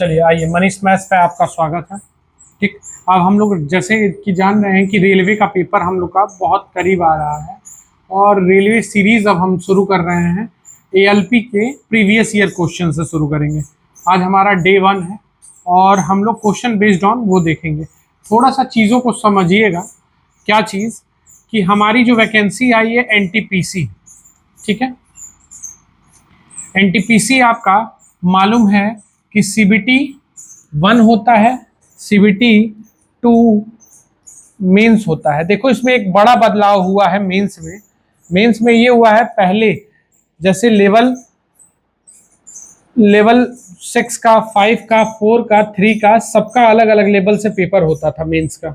चलिए आइए, मनीष मैथ्स पे आपका स्वागत है। ठीक, अब हम लोग जैसे कि जान रहे हैं कि रेलवे का पेपर हम लोग का बहुत करीब आ रहा है और रेलवे सीरीज अब हम शुरू कर रहे हैं। एएलपी के प्रीवियस ईयर क्वेश्चन से शुरू करेंगे। आज हमारा डे 1 है और हम लोग क्वेश्चन बेस्ड ऑन वो देखेंगे। थोड़ा सा चीज़ों को समझिएगा। क्या चीज़ कि हमारी जो वैकेंसी आई है एनटीपीसी, ठीक है। एनटीपीसी आपका मालूम है कि सीबीटी 1 होता है, सीबीटी 2 मेंस होता है। देखो इसमें एक बड़ा बदलाव हुआ है मेंस में ये हुआ है, पहले जैसे लेवल 6 का, 5 का, 4 का, 3 का, सबका अलग अलग लेवल से पेपर होता था मेंस का,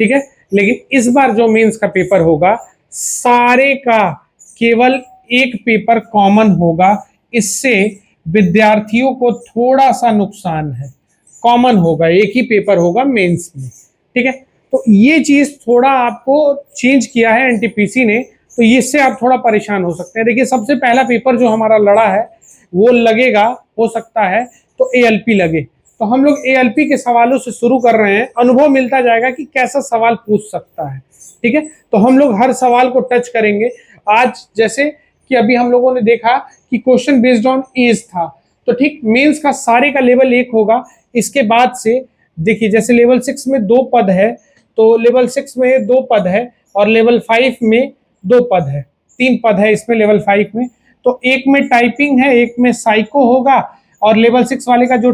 ठीक है। लेकिन इस बार जो मेंस का पेपर होगा सारे का केवल एक पेपर कॉमन होगा। इससे विद्यार्थियों को थोड़ा सा नुकसान है। कॉमन होगा, एक ही पेपर होगा मेंस में, ठीक है। तो ये चीज थोड़ा आपको चेंज किया है एनटीपीसी ने, तो इससे आप थोड़ा परेशान हो सकते हैं। देखिए सबसे पहला पेपर जो हमारा लड़ा है वो लगेगा, हो सकता है तो एएलपी लगे। तो हम लोग एएलपी के सवालों से शुरू कर रहे हैं। अनुभव मिलता जाएगा कि कैसा सवाल पूछ सकता है, ठीक है। तो हम लोग हर सवाल को टच करेंगे आज। जैसे कि अभी हम लोगों ने देखा कि क्वेश्चन बेस्ड ऑन एज था, तो ठीक मेंस का सारे का लेवल 1 होगा। इसके बाद से देखिए जैसे लेवल 6 में 2 पद है, तो लेवल 6 में 2 पद है और लेवल 5 में 2 पद है, 3 पद है इसमें लेवल 5 में। तो एक में टाइपिंग है, एक में साइको होगा, और लेवल 6 वाले का जो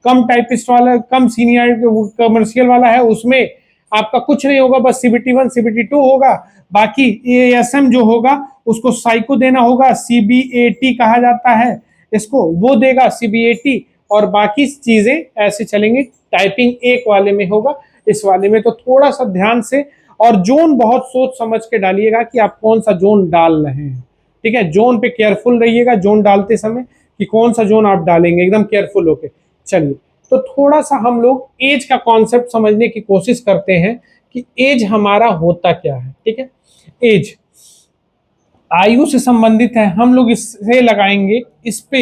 कम टाइपिस्ट वाला, कम सीनियर कमर्शियल वाला है, उसमें आपका कुछ नहीं होगा, बस सीबीटी 1 सीबीटी 2 होगा। बाकी एएसएम जो होगा उसको साइको देना होगा, सीबीएटी कहा जाता है इसको, वो देगा सीबीएटी, और बाकी चीजें ऐसे चलेंगी। टाइपिंग एक वाले में होगा, इस वाले में। तो थोड़ा सा ध्यान से और जोन बहुत सोच समझ के डालिएगा कि आप कौन सा जोन डाल रहे हैं, ठीक है। जोन पे केयरफुल रहिएगा जोन डालते समय कि कौन सा जोन आप डालेंगे, एकदम केयरफुल होके। चलिए, तो थोड़ा सा हम लोग एज का कॉन्सेप्ट समझने की कोशिश करते हैं कि एज हमारा होता क्या है, ठीक है। एज आयु से संबंधित है, हम लोग इससे लगाएंगे इस पे।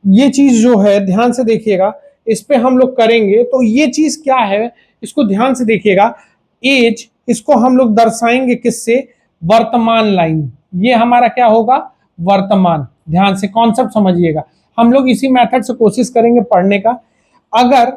ये चीज जो है ध्यान से देखिएगा, इस पे हम लोग करेंगे। तो ये चीज क्या है इसको ध्यान से देखिएगा। एज, इसको हम लोग दर्शाएंगे किससे? वर्तमान लाइन। ये हमारा क्या होगा? वर्तमान। ध्यान से कॉन्सेप्ट समझिएगा। हम लोग इसी मेथड से कोशिश करेंगे पढ़ने का। अगर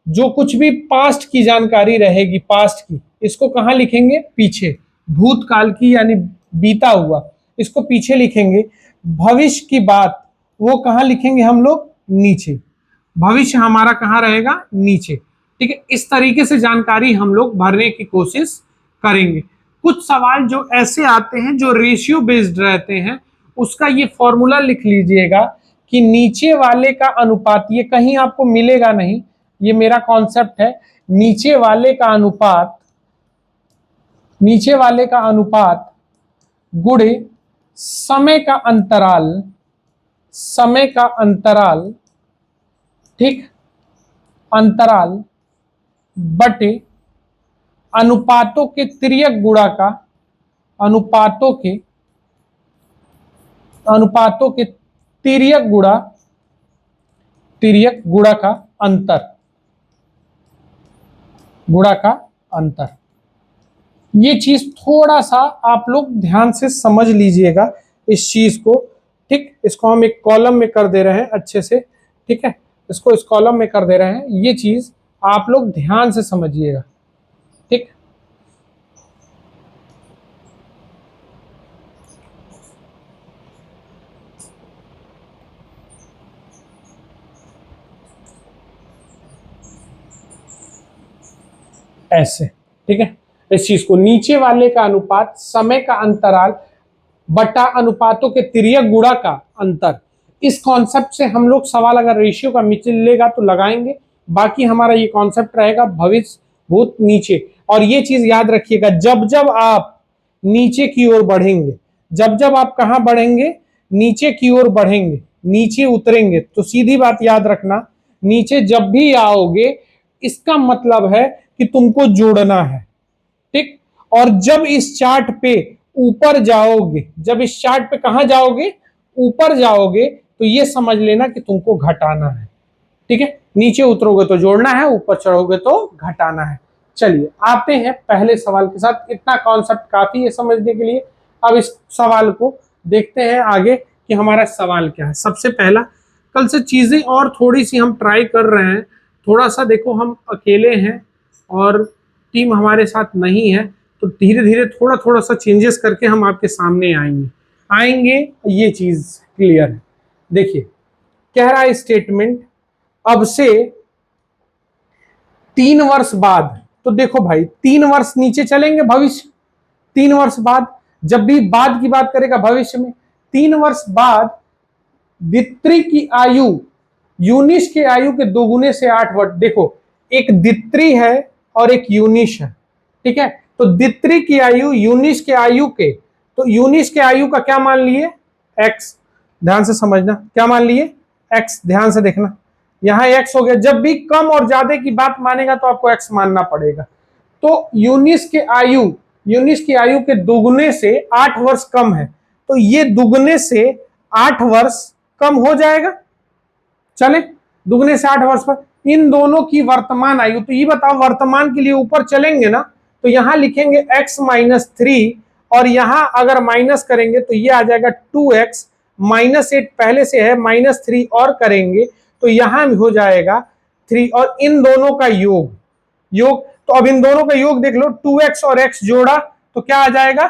जो कुछ भी पास्ट की जानकारी रहेगी, पास्ट की, इसको कहाँ लिखेंगे? पीछे। भूतकाल की यानी बीता हुआ, इसको पीछे लिखेंगे। भविष्य की बात वो कहाँ लिखेंगे हम लोग? नीचे। भविष्य हमारा कहाँ रहेगा? नीचे, ठीक है। इस तरीके से जानकारी हम लोग भरने की कोशिश करेंगे। कुछ सवाल जो ऐसे आते हैं जो रेशियो बेस्ड रहते हैं, उसका ये फॉर्मूला लिख लीजिएगा कि नीचे वाले का अनुपात, ये कहीं आपको मिलेगा नहीं, ये मेरा कॉन्सेप्ट है। नीचे वाले का अनुपात, नीचे वाले का अनुपात गुणे समय का अंतराल, समय का अंतराल, ठीक, अंतराल बटे अनुपातों के तिर्यक गुणा का, अनुपातों के तिर्यक गुणा का अंतर, गुणा का अंतर। ये चीज थोड़ा सा आप लोग ध्यान से समझ लीजिएगा इस चीज को, ठीक। इसको हम एक कॉलम में कर दे रहे हैं अच्छे से, ठीक है। इसको इस कॉलम में कर दे रहे हैं। ये चीज आप लोग ध्यान से समझिएगा, ठीक। ऐसे, ठीक है। इस चीज को नीचे वाले का अनुपात, समय का अंतराल बटा अनुपातों के तिर्यक गुणा का अंतर। इस कॉन्सेप्ट से हम लोग सवाल अगर रेशियो का मिलेगा तो लगाएंगे। बाकी हमारा ये कॉन्सेप्ट रहेगा भविष्य, भूत, नीचे। और ये चीज याद रखिएगा, जब जब आप नीचे की ओर बढ़ेंगे, जब जब आप कहां बढ़ेंगे? नीचे की ओर बढ़ेंगे, नीचे उतरेंगे, तो सीधी बात याद रखना, नीचे जब भी आओगे इसका मतलब है कि तुमको जोड़ना है, ठीक। और जब इस चार्ट पे ऊपर जाओगे, जब इस चार्ट पे कहां जाओगे? ऊपर जाओगे, तो ये समझ लेना कि तुमको घटाना है। ठीक है, नीचे उतरोगे तो जोड़ना है, ऊपर चढ़ोगे तो घटाना है। चलिए आते हैं पहले सवाल के साथ। इतना कॉन्सेप्ट काफी है समझने के लिए। अब इस सवाल को देखते हैं आगे कि हमारा सवाल क्या है। सबसे पहला, कल से चीजें और थोड़ी सी हम ट्राई कर रहे हैं। थोड़ा सा देखो, हम अकेले हैं और टीम हमारे साथ नहीं है, तो धीरे धीरे थोड़ा थोड़ा सा चेंजेस करके हम आपके सामने आएंगे। ये चीज क्लियर है। देखिए कह रहा है स्टेटमेंट, अब से 3 वर्ष बाद, तो देखो भाई 3 वर्ष नीचे चलेंगे भविष्य, 3 वर्ष बाद, जब भी बाद की बात करेगा भविष्य में, 3 वर्ष बाद दित्री की आयु यूनिश के आयु के दोगुने से 8 वर्ष। देखो एक दित्री है और एक यूनिश है, ठीक है, तो दित्री की आयु यूनिश के आयु के, तो यूनिश के आयु का क्या मान लिए, x। ध्यान से समझना, क्या मान लिए, x। ध्यान से देखना, यहां x हो गया। जब भी कम और ज्यादा की बात मानेगा तो आपको x मानना पड़ेगा। तो यूनिश की आयु के दुगने से 8 वर्ष कम है, तो ये दुगने से 8 वर्ष कम हो जाएगा। चले, दुगने से 8 वर्ष पर इन दोनों की वर्तमान आयु, तो ये बताओ वर्तमान के लिए ऊपर चलेंगे ना, तो यहां लिखेंगे x - 3 और यहां अगर माइनस करेंगे तो ये आ जाएगा 2x -8 पहले से है, -3 और करेंगे तो यहां हो जाएगा 3 और इन दोनों का योग। तो अब इन दोनों का योग देख लो, 2x और x जोड़ा तो क्या आ जाएगा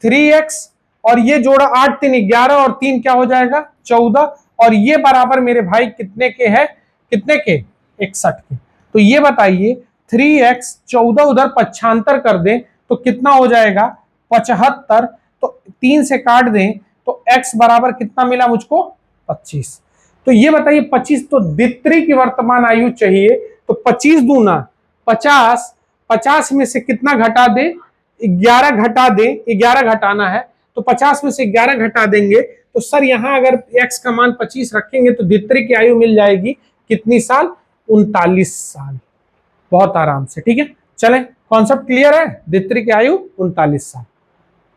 3x, और ये जोड़ा 8 3 11 और 3 क्या हो जाएगा 14, और ये बराबर मेरे भाई कितने के है, कितने के 61 के। तो ये बताइए 3x 14 उधर पक्षांतर कर दें तो कितना हो जाएगा 75, तो 3 से काट दें तो x बराबर कितना मिला मुझको 25। तो ये बताइए 25, तो दित्री की वर्तमान आयु चाहिए, तो 25 दूना 50, 50 में से कितना घटा दे 11 घटा दे, 11 घटाना है, तो 50 में से 11 घटा देंगे तो सर यहां अगर x का मान 25 रखेंगे तो दित्री की आयु मिल जाएगी कितनी साल, 39 साल। बहुत आराम से, ठीक है, चलें, कॉन्सेप्ट क्लियर है, दित्री की आयु 39 साल।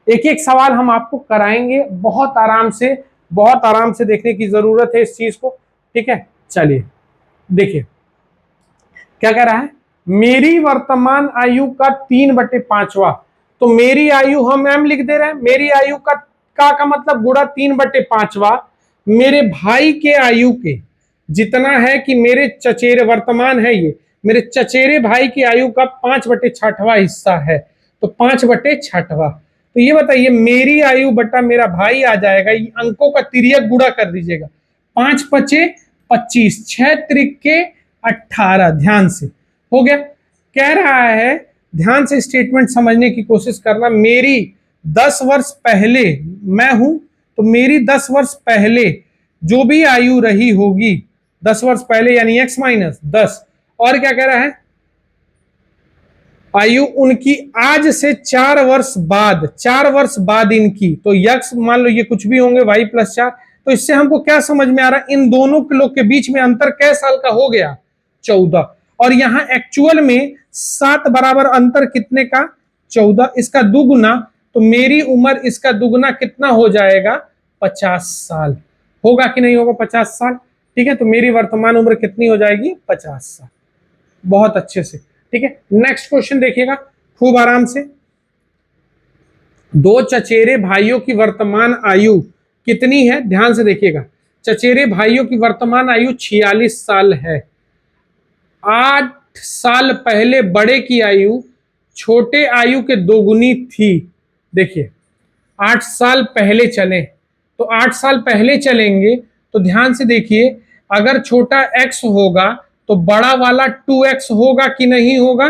एक एक सवाल हम आपको कराएंगे, बहुत आराम से देखने की जरूरत है इस चीज को, ठीक है। चलिए देखिए क्या कह रहा है, मेरी वर्तमान आयु का 3/5, तो मेरी आयु हम m लिख दे रहे हैं, मेरी आयु का मतलब गुणा 3/5 मेरे भाई के आयु के जितना है कि मेरे चचेरे, वर्तमान है ये, मेरे चचेरे भाई की आयु का 5/6 हिस्सा है, तो 5/6। तो ये बताइए मेरी आयु बटा मेरा भाई आ जाएगा, ये अंकों का तिर्यक गुणा कर दीजिएगा, 5 × 5 = 25, 6 × 18। ध्यान से हो गया। कह रहा है ध्यान से स्टेटमेंट समझने की कोशिश करना, मेरी 10 वर्ष पहले मैं हूं, तो मेरी 10 वर्ष पहले जो भी आयु रही होगी 10 वर्ष पहले यानी x - 10, और क्या कह रहा है आयु उनकी आज से 4 वर्ष बाद, 4 वर्ष बाद इनकी, तो x मान लो ये कुछ भी होंगे y + 4, तो इससे हमको क्या समझ में आ रहा है, इन दोनों के लोग के बीच में अंतर कै साल का हो गया 14, और यहां एक्चुअल में 7 बराबर अंतर कितने का 14, इसका दुगुना, तो मेरी उम्र इसका दुगुना कितना हो जाएगा 50 साल, होगा कि नहीं होगा 50 साल, ठीक है। तो मेरी वर्तमान उम्र कितनी हो जाएगी 50 साल। बहुत अच्छे से, ठीक है। नेक्स्ट क्वेश्चन देखिएगा खूब आराम से, दो चचेरे भाइयों की वर्तमान आयु कितनी है, ध्यान से देखिएगा, चचेरे भाइयों की वर्तमान आयु 46 साल है। 8 साल पहले बड़े की आयु छोटे आयु के दोगुनी थी। देखिए 8 साल पहले चले, तो 8 साल पहले चलेंगे तो ध्यान से देखिए, अगर छोटा x होगा तो बड़ा वाला 2x होगा कि नहीं होगा,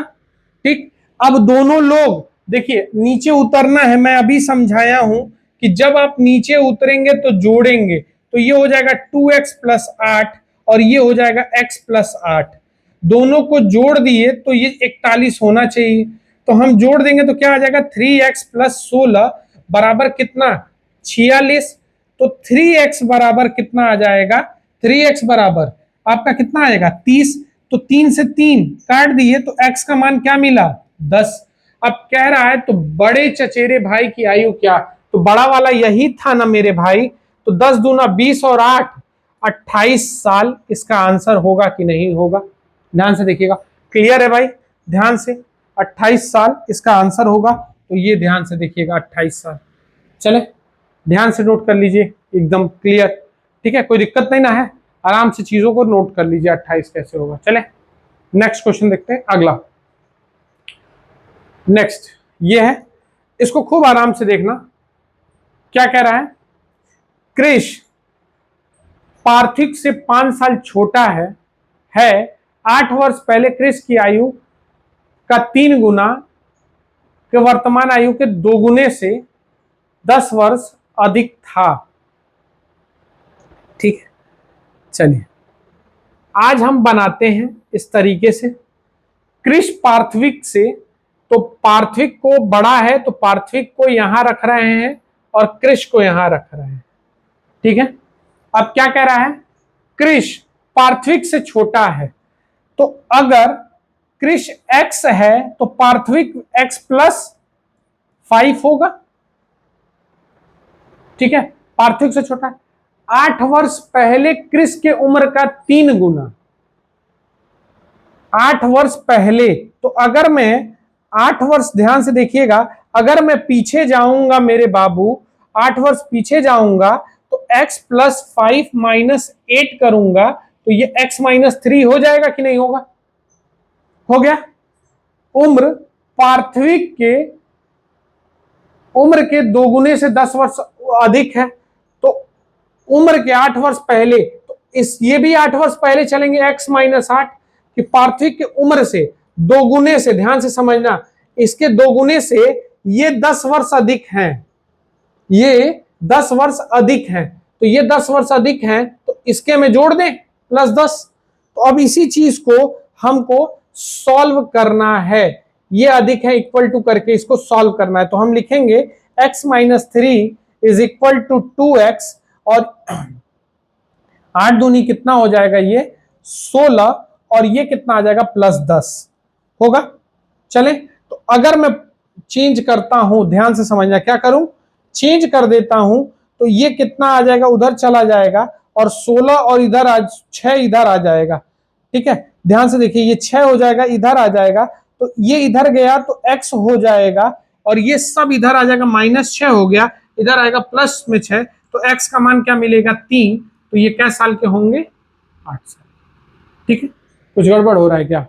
ठीक। अब दोनों लोग देखिए नीचे उतरना है, मैं अभी समझाया हूं कि जब आप नीचे उतरेंगे तो जोड़ेंगे, तो ये हो जाएगा 2x + 8 और ये हो जाएगा x + 8, दोनों को जोड़ दिए तो ये 41 होना चाहिए, तो हम जोड़ देंगे तो क्या आ जाएगा 3x + 16 बराबर कितना 46, तो 3x बराबर कितना आ जाएगा, 3x बराबर आपका कितना आएगा 30, तो 3 से 3 काट दिए तो x का मान क्या मिला 10। अब कह रहा है तो बड़े चचेरे भाई की आयु क्या, तो बड़ा वाला यही था ना मेरे भाई, तो 10 दूना 20 और 8 28 साल इसका आंसर होगा कि नहीं होगा? ध्यान से देखिएगा, क्लियर है भाई? ध्यान से, 28 साल इसका आंसर होगा, तो ये ध्यान से देखिएगा 28 साल। चले, ध्यान से नोट कर लीजिए, एकदम क्लियर, ठीक है, कोई दिक्कत नहीं ना है, आराम से चीजों को नोट कर लीजिए 28 कैसे होगा। चले नेक्स्ट क्वेश्चन देखते हैं, अगला। नेक्स्ट ये है, इसको खूब आराम से देखना, क्या कह रहा है? कृष पार्थिव से 5 साल छोटा है 8 वर्ष पहले कृष की आयु का 3 गुना के वर्तमान आयु के 2 गुने से 10 वर्ष अधिक था। ठीक है, चलिए आज हम बनाते हैं इस तरीके से, कृष पार्थिविक से, तो पार्थिविक को बड़ा है तो पार्थिविक को यहां रख रहे हैं और कृष को यहां रख रहे हैं। ठीक है, अब क्या कह रहा है? कृष पार्थिविक से छोटा है, तो अगर कृष x है तो पार्थिविक x प्लस 5 होगा। ठीक है, पार्थिविक से छोटा है, 8 वर्ष पहले कृष के उम्र का 3 गुना, 8 वर्ष पहले, तो अगर मैं 8 वर्ष, ध्यान से देखिएगा, अगर मैं पीछे जाऊंगा मेरे बाबू, 8 वर्ष पीछे जाऊंगा तो x प्लस 5 माइनस 8 करूंगा तो ये x माइनस 3 हो जाएगा कि नहीं होगा? हो गया। उम्र पार्थिविक के उम्र के 2 गुने से 10 वर्ष अधिक है, तो उम्र के 8 वर्ष पहले, तो इस ये भी 8 वर्ष पहले चलेंगे, x माइनस 8, कि पार्थिविक के उम्र से 2 गुने से, ध्यान से समझना, इसके 2 गुने से ये 10 वर्ष अधिक हैं, ये 10 वर्ष अधिक हैं, तो ये 10 वर्ष अधिक हैं, तो इसके में जोड़ दें प्लस 10। तो अब इसी चीज को हमको सॉल्व करना है, ये अधिक है इक्वल टू करके इसको सॉल्व करना है, तो हम लिखेंगे x माइनस 3 इज इक्वल टू 2x, और 8 दूनी कितना हो जाएगा? ये 16, और ये कितना आ जाएगा? प्लस 10 होगा। चले, तो अगर मैं चेंज करता हूं, ध्यान से समझना, क्या करूं? चेंज कर देता हूं, तो ये कितना आ जाएगा? उधर चला जाएगा, और 16 और इधर 6 इधर आ जाएगा। ठीक है, ध्यान से देखिए, ये 6 हो जाएगा, इधर आ जाएगा, तो ये इधर गया तो x हो जाएगा, और ये सब इधर आ जाएगा, माइनस 6 हो गया, इधर आएगा प्लस में 6, तो x का मान क्या मिलेगा? 3, तो ये क्या साल के होंगे? 8 साल। ठीक है, कुछ गड़बड़ हो रहा है क्या?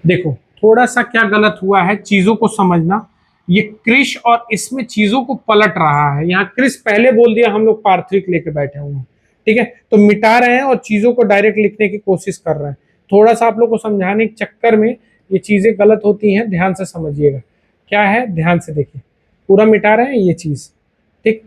देखो थोड़ा सा क्या गलत हुआ है, चीजों को समझना, ये कृष और इसमें चीजों को पलट रहा है, यहाँ कृष पहले बोल दिया, हम लोग पार्थिविक लेके बैठे हुए हैं। ठीक है, तो मिटा रहे हैं और चीजों को डायरेक्ट लिखने की कोशिश कर रहे हैं, थोड़ा सा आप लोग को समझाने के चक्कर में ये चीजें गलत होती हैं, ध्यान से समझिएगा क्या है, ध्यान से देखिए, पूरा मिटा रहे हैं ये चीज। ठीक,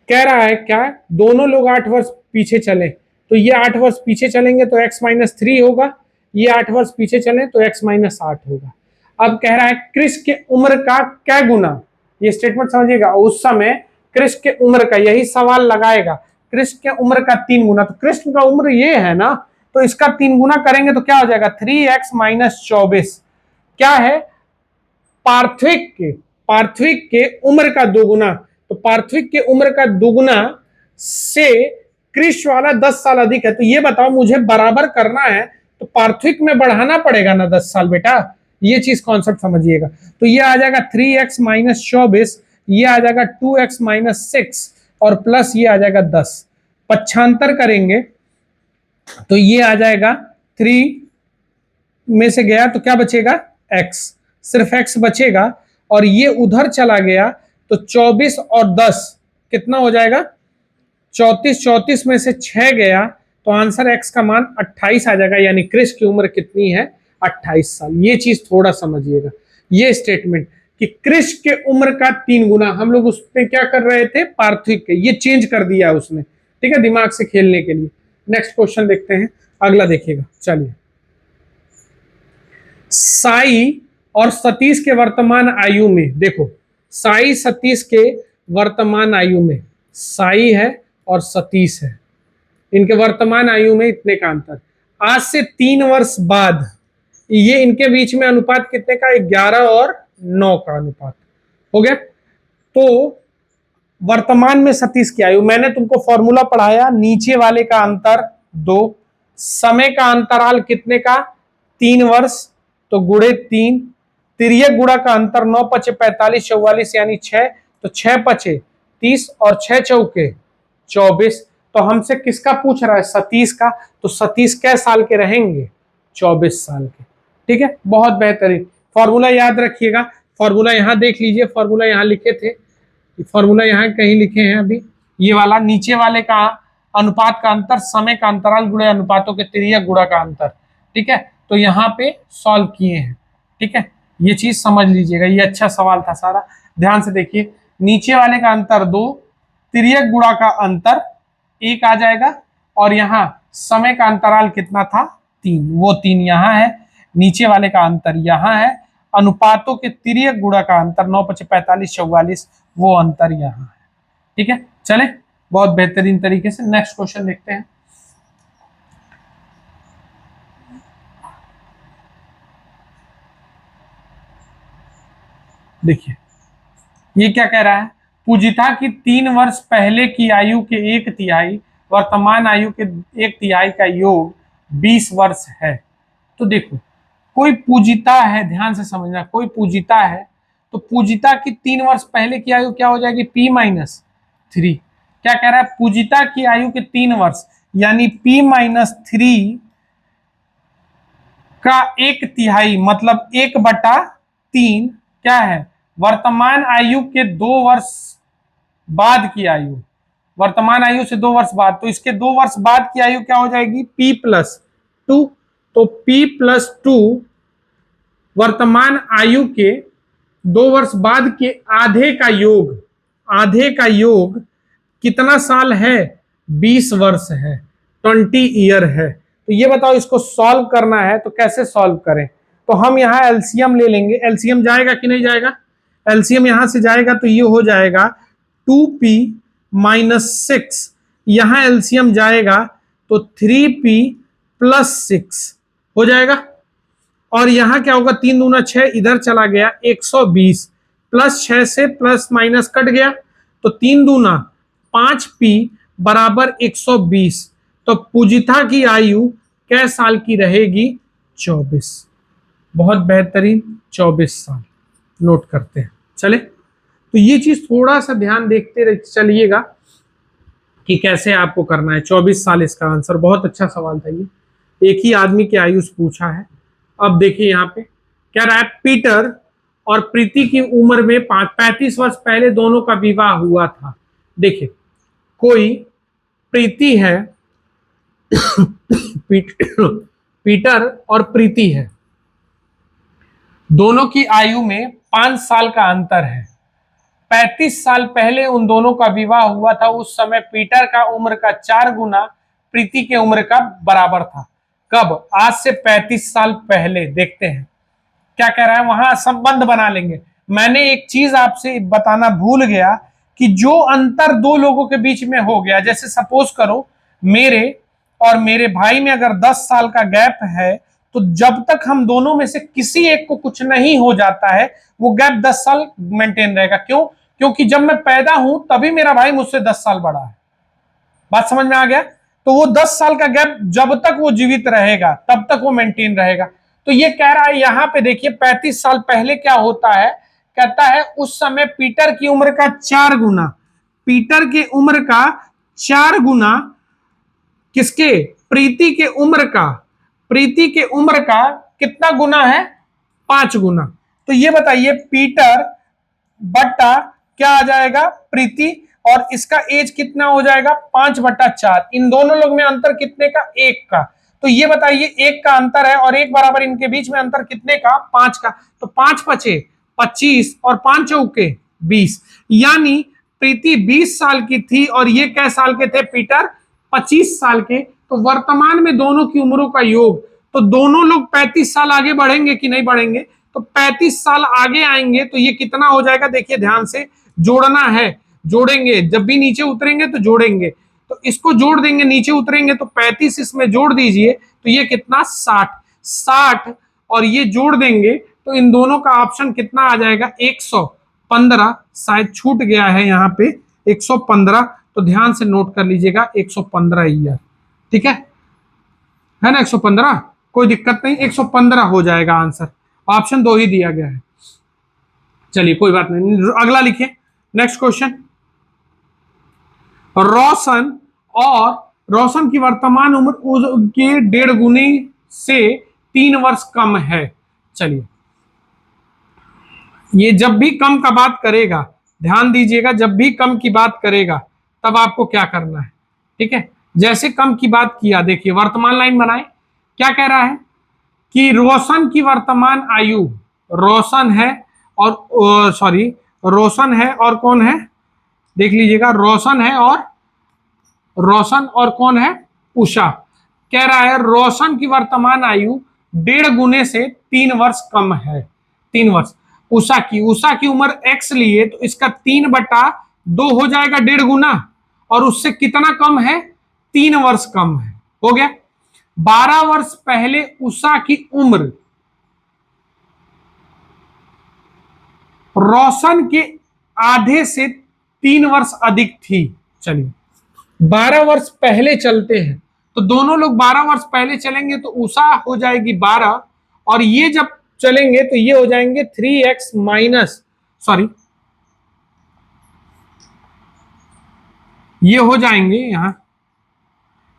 कह रहा है क्या? दोनों लोग 8 वर्ष पीछे चले, तो ये 8 वर्ष पीछे चलेंगे तो x माइनस 3 होगा, ये 8 वर्ष पीछे चले तो x माइनस 8 होगा। अब कह रहा है कृष के उम्र का क्या गुना, ये स्टेटमेंट समझिएगा, उस समय कृष के उम्र का, यही सवाल लगाएगा, कृष के उम्र का 3 गुना, तो कृष्ण का उम्र ये है ना, तो इसका 3 गुना करेंगे तो क्या हो जाएगा? 3x माइनस 24, क्या है? पार्थिविक के उम्र का 2 गुना, तो पार्थिविक के उम्र का 2 गुना से कृष वाला 10 साल अधिक है, तो ये बताओ मुझे बराबर करना है तो पार्थिविक में बढ़ाना पड़ेगा ना 10 साल बेटा, ये चीज कॉन्सेप्ट समझिएगा। तो ये आ जाएगा 3x माइनस 24, ये आ जाएगा 2x माइनस 6, और प्लस ये आ जाएगा 10, पक्षांतर करेंगे तो ये आ जाएगा 3 में से गया तो क्या बचेगा? x, सिर्फ x बचेगा, और ये उधर चला गया तो 24 और 10 कितना हो जाएगा? 34 में से 6 गया तो आंसर x का मान 28 आ जाएगा, यानी कृष की उम्र कितनी है? 28 साल। ये चीज थोड़ा समझिएगा, ये स्टेटमेंट कि कृष के उम्र का 3 गुना, हम लोग उसमें क्या कर रहे थे? पार्थिविक के, ये चेंज कर दिया उसने। ठीक है, दिमाग से खेलने के लिए। नेक्स्ट क्वेश्चन देखते हैं, अगला देखिएगा। चलिए, साई और सतीश के वर्तमान आयु में, देखो साई सतीश के वर्तमान आयु में, साई है और सतीश है, इनके वर्तमान आयु में इतने का अंतर, आज से 3 वर्ष बाद ये इनके बीच में अनुपात कितने का? 11 और 9 का अनुपात हो गया। तो वर्तमान में सतीश की आयु, मैंने तुमको फॉर्मूला पढ़ाया, नीचे वाले का अंतर 2, समय का अंतराल कितने का 3 वर्ष, तो गुणे 3, तिर्यक गुणा का अंतर 9 पचे 45 44 यानी 6, तो 6 पचे 30 और 6 चौके 24। तो हमसे किसका पूछ रहा है, सतीश का, तो सतीश कै साल के रहेंगे, 24 साल के। ठीक है, बहुत बेहतरीन। फॉर्मूला याद रखिएगा, फॉर्मूला यहां देख लीजिए, फॉर्मूला यहां लिखे थे, फॉर्मूला यहाँ कहीं लिखे हैं अभी, ये वाला नीचे वाले का अनुपात का अंतर समय का अंतराल गुणे अनुपातों के तिर्यक गुणा का अंतर। ठीक है, तो यहाँ पे सॉल्व किए हैं। ठीक है, ये चीज समझ लीजिएगा, ये अच्छा सवाल था सारा, ध्यान से देखिए। नीचे वाले का अंतर 2, तिर्यक गुणा का अंतर 1 आ जाएगा, और यहाँ समय का अंतराल कितना था 3, वो 3 यहाँ है, नीचे वाले का अंतर यहाँ है, अनुपातों के तिर्यक गुणा का अंतर 9 पचे 45 44, वो अंतर यहाँ है। ठीक है, चले बहुत बेहतरीन तरीके से नेक्स्ट क्वेश्चन देखते हैं। देखिए ये क्या कह रहा है, पूजिता की 3 वर्ष पहले की आयु के 1/3 वर्तमान आयु के 1/3 का योग 20 वर्ष है। तो देखो कोई पूजिता है, ध्यान से समझना, कोई पूजिता है, तो पूजिता की 3 वर्ष पहले की आयु क्या हो जाएगी, P-3। क्या कह रहा है, पूजिता की आयु के 3 वर्ष यानी P-3 का 1/3 मतलब 1/3 क्या है, वर्तमान आयु के 2 वर्ष बाद की आयु, वर्तमान आयु से 2 वर्ष बाद, तो इसके 2 वर्ष बाद की आयु क्या हो जाएगी, P+2। तो P+2 वर्तमान आयु के 2 वर्ष बाद के आधे का योग, आधे का योग कितना साल है, 20 वर्ष है, 20 ईयर है। तो ये बताओ इसको सॉल्व करना है तो कैसे सॉल्व करें, तो हम यहाँ एलसीएम ले लेंगे, एलसीएम जाएगा कि नहीं जाएगा, एलसीएम यहां से जाएगा तो ये हो जाएगा 2P-6, यहां एलसीएम जाएगा तो 3P+6 हो जाएगा, और यहां क्या होगा, 3 दूना 6 इधर चला गया 120, +6 से प्लस माइनस कट गया, तो 3 दूना 5P बराबर 120। तो पूजिता की आयु कै साल की रहेगी, 24। बहुत बेहतरीन, 24 साल नोट करते हैं। चले, तो ये चीज थोड़ा सा ध्यान देखते चलिएगा कि कैसे आपको करना है। 24 साल इसका आंसर, बहुत अच्छा सवाल था ये, एक ही आदमी की आयु पूछा है। अब देखिए यहाँ पे क्या रहा है, पीटर और प्रीति की उम्र में 35 वर्ष पहले दोनों का विवाह हुआ था। देखिए कोई प्रीति है पीटर और प्रीति है, दोनों की आयु में 5 साल का अंतर है। 35 साल पहले उन दोनों का विवाह हुआ था, उस समय पीटर का उम्र का 4 गुना प्रीति के उम्र का बराबर था। कब, आज से 35 साल पहले। देखते हैं क्या कह रहा है, वहां संबंध बना लेंगे। मैंने एक चीज आपसे बताना भूल गया कि जो अंतर 2 लोगों के बीच में हो गया, जैसे सपोज करो मेरे और मेरे भाई में अगर 10 साल का गैप है, तो जब तक हम दोनों में से किसी एक को कुछ नहीं हो जाता है, वो गैप 10 साल मेंटेन रहेगा। क्यों, क्योंकि जब मैं पैदा हूं तभी मेरा भाई मुझसे 10 साल बड़ा है। बात समझ में आ गया, तो वो 10 साल का गैप जब तक वो जीवित रहेगा तब तक वो मेंटेन रहेगा। तो ये कह रहा है यहां पे देखिए 35 साल पहले क्या होता है, कहता है उस समय पीटर की उम्र का 4 गुना, पीटर की उम्र का 4 गुना किसके, प्रीति के उम्र का, प्रीति के उम्र का कितना गुना है, 5 गुना। तो ये बताइए पीटर बट्टा क्या आ जाएगा, प्रीति, और इसका एज कितना हो जाएगा, 5/4। इन दोनों लोग में अंतर कितने का, 1 का। तो ये बताइए 1 का अंतर है और 1 बराबर इनके बीच में अंतर कितने का, 5 का। तो 5 पचे 25 और 5 चौके 20, यानी प्रीति 20 साल की थी और ये कै साल के थे, पीटर 25 साल के। तो वर्तमान में दोनों की उम्रों का योग, तो दोनों लोग 35 साल आगे बढ़ेंगे कि नहीं बढ़ेंगे, तो 35 साल आगे आएंगे, तो ये कितना हो जाएगा, देखिए ध्यान से जोड़ना है, जोड़ेंगे, जब भी नीचे उतरेंगे तो जोड़ेंगे, तो इसको जोड़ देंगे, नीचे उतरेंगे तो 35 इसमें जोड़ दीजिए, तो ये कितना 60 और ये जोड़ देंगे तो इन दोनों का ऑप्शन कितना आ जाएगा, 115, शायद छूट गया है यहाँ पे, 115, तो ध्यान से नोट कर लीजिएगा 115 ईयर, ठीक है ना 115, कोई दिक्कत नहीं, 115 हो जाएगा आंसर, ऑप्शन 2 ही दिया गया है। चलिए कोई बात नहीं, अगला लिखिए, नेक्स्ट क्वेश्चन। रोशन और रोशन की वर्तमान उम्र उसके 1.5 गुने से 3 वर्ष कम है। चलिए, ये जब भी कम का बात करेगा, ध्यान दीजिएगा, जब भी कम की बात करेगा तब आपको क्या करना है, ठीक है। जैसे कम की बात किया, देखिए वर्तमान लाइन बनाए, क्या कह रहा है कि रोशन की वर्तमान आयु, रोशन है और सॉरी, रोशन है और कौन है, देख लीजिएगा, रोशन और कौन है, उषा। कह रहा है रोशन की वर्तमान आयु 1.5 गुने से 3 वर्ष कम है, 3 वर्ष। उषा की उम्र x लिए तो इसका 3/2 हो जाएगा 1.5 गुना, और उससे कितना कम है, 3 वर्ष कम है, हो गया। 12 वर्ष पहले उषा की उम्र रोशन के आधे से 3 वर्ष अधिक थी। चलिए 12 वर्ष पहले चलते हैं, तो दोनों लोग 12 वर्ष पहले चलेंगे तो उषा हो जाएगी 12, और ये जब चलेंगे तो ये हो जाएंगे 3x माइनस, सॉरी ये हो जाएंगे यहां,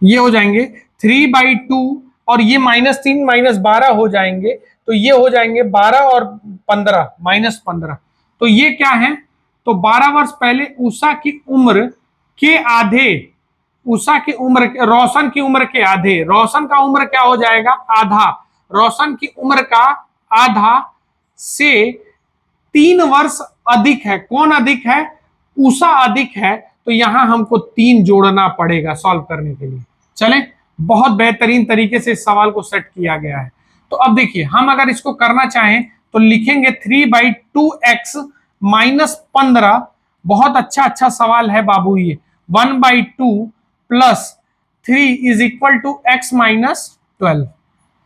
ये हो जाएंगे 3/2, और ये -3 -12 हो जाएंगे, तो ये हो जाएंगे 12 और 15 -15। तो ये क्या है, तो 12 वर्ष पहले उषा की उम्र के आधे, उषा की उम्र, रोशन की उम्र के आधे, रोशन का उम्र क्या हो जाएगा, आधा, रोशन की उम्र का आधा से 3 वर्ष अधिक है, कौन अधिक है, उषा अधिक है, तो यहां हमको 3 जोड़ना पड़ेगा सॉल्व करने के लिए। चले, बहुत बेहतरीन तरीके से इस सवाल को सेट किया गया है। तो अब देखिए, हम अगर इसको करना चाहें तो लिखेंगे 3/2x -15, बहुत अच्छा सवाल है बाबू, ये 1/2 plus 3 is equal to x -12,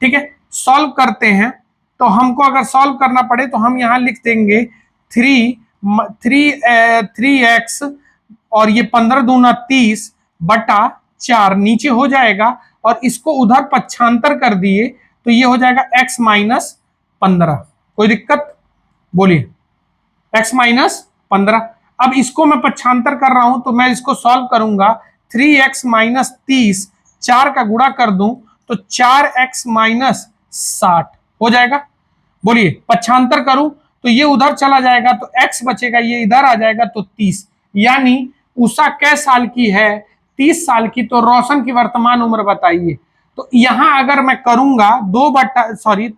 ठीक है। सॉल्व करते हैं, तो हमको अगर सॉल्व करना पड़े तो हम यहां लिख देंगे 3x, और ये 15 दूना 30/4 नीचे हो जाएगा, और इसको उधर पक्षांतर कर दिए तो ये हो जाएगा x -15, कोई दिक्कत, बोलिए, x -15। अब इसको मैं पक्षांतर कर रहा हूं तो मैं इसको सॉल्व करूंगा, 3x -30, 4 का गुणा कर दूं तो 4x -60 हो जाएगा, बोलिए, पक्षांतर करूं तो ये उधर चला जाएगा तो x बचेगा, ये इधर आ जाएगा तो 30, यानी उषा कै साल की है, 30 साल की। तो रोशन की वर्तमान उम्र बताइए, तो यहां अगर मैं करूंगा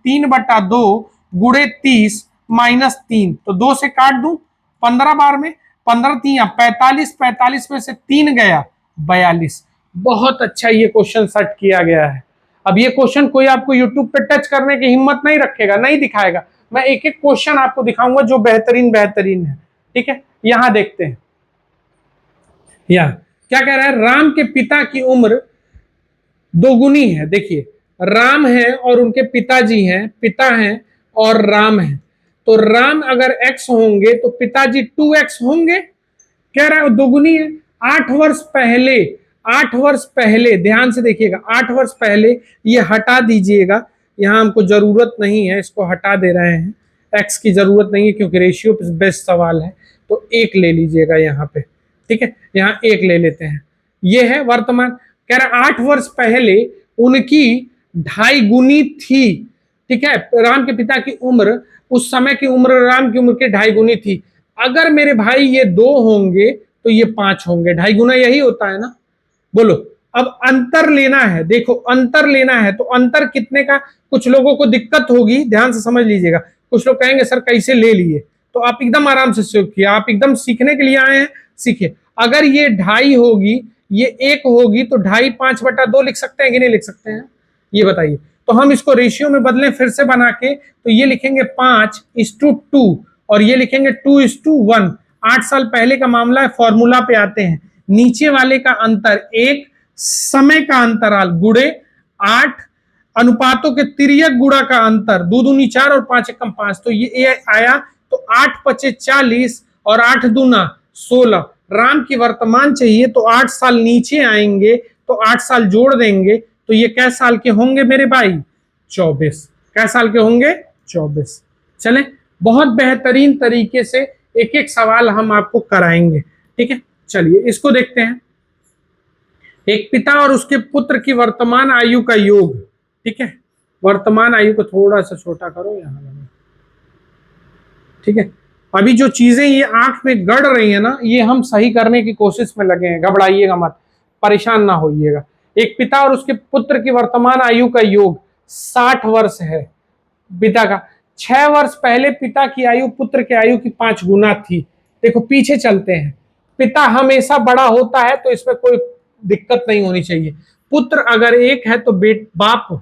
3/2 गुणे 30 -3, तो 2 से काट दूं, 15 बार में 15 3 45, 45 में से 3 गया 42। बहुत अच्छा ये क्वेश्चन सेट किया गया है। अब ये क्वेश्चन कोई आपको यूट्यूब पे टच करने की हिम्मत नहीं रखेगा, नहीं दिखाएगा, मैं एक एक क्वेश्चन आपको दिखाऊंगा जो बेहतरीन है, ठीक है। यहां देखते हैं, यहां क्या कह रहा है, राम के पिता की उम्र 2 गुनी है। देखिए, राम है और उनके पिताजी हैं, पिता हैं और राम है, तो राम अगर x होंगे तो पिताजी 2x होंगे, कह रहा है 2 गुनी है। 8 वर्ष पहले, 8 वर्ष पहले, ध्यान से देखिएगा, 8 वर्ष पहले, ये हटा दीजिएगा, यहां हमको जरूरत नहीं है, इसको हटा दे रहे हैं, x की जरूरत नहीं है क्योंकि रेशियो बेस्ट सवाल है, तो 1 ले लीजिएगा यहाँ पे, ठीक है, यहाँ 1 ले लेते हैं। ये है वर्तमान, कह रहा 8 वर्ष पहले उनकी 2.5 गुनी थी, ठीक है, राम के पिता की उम्र, उस समय की उम्र राम की उम्र के 2.5 गुनी थी। अगर मेरे भाई ये 2 होंगे तो ये 5 होंगे, 2.5 गुना यही होता है ना, बोलो। अब अंतर लेना है, देखो अंतर लेना है, तो अंतर कितने का, कुछ लोगों को दिक्कत होगी, ध्यान से समझ लीजिएगा, कुछ लोग कहेंगे सर कैसे ले लिए, तो आप एकदम आराम से सीखिए, आप एकदम सीखने के लिए आए हैं, सीखिए। अगर ये 2.5 होगी, ये 1 होगी, तो 2.5 5/2 लिख सकते हैं कि नहीं लिख सकते हैं, ये बताइए। तो हम इसको रेशियो में बदलें फिर से बना के, तो ये लिखेंगे 5:2 और ये लिखेंगे 2:1। 8 साल पहले का मामला है, फॉर्मूला पे आते हैं, नीचे वाले का अंतर 1, समय का अंतराल गुणे 8, अनुपातों के तिर्यक गुणा का अंतर, 2 दूनी 4 और 5 एकम 5, तो ये आया, तो 8 × 5 = 40 और 8 दूना 16, राम की वर्तमान चाहिए तो 8 साल नीचे आएंगे तो 8 साल जोड़ देंगे तो ये कै साल के होंगे मेरे भाई? 24। कै साल के होंगे? 24। चले, बहुत बेहतरीन तरीके से एक एक सवाल हम आपको कराएंगे, ठीक है। चलिए इसको देखते हैं। एक पिता और उसके पुत्र की वर्तमान आयु का योग, ठीक है। वर्तमान आयु को थोड़ा सा छोटा करो यहां, ठीक है। अभी जो चीजें ये आंख में गड़ रही है ना, ये हम सही करने की कोशिश में लगे हैं, घबराइएगा मत, परेशान ना होइएगा। एक पिता और उसके पुत्र की वर्तमान आयु का योग 60 वर्ष है पिता का। 6 वर्ष पहले पिता की आयु पुत्र की आयु की 5 गुना थी। देखो पीछे चलते हैं, पिता हमेशा बड़ा होता है तो इसमें कोई दिक्कत नहीं होनी चाहिए। पुत्र अगर एक है तो बाप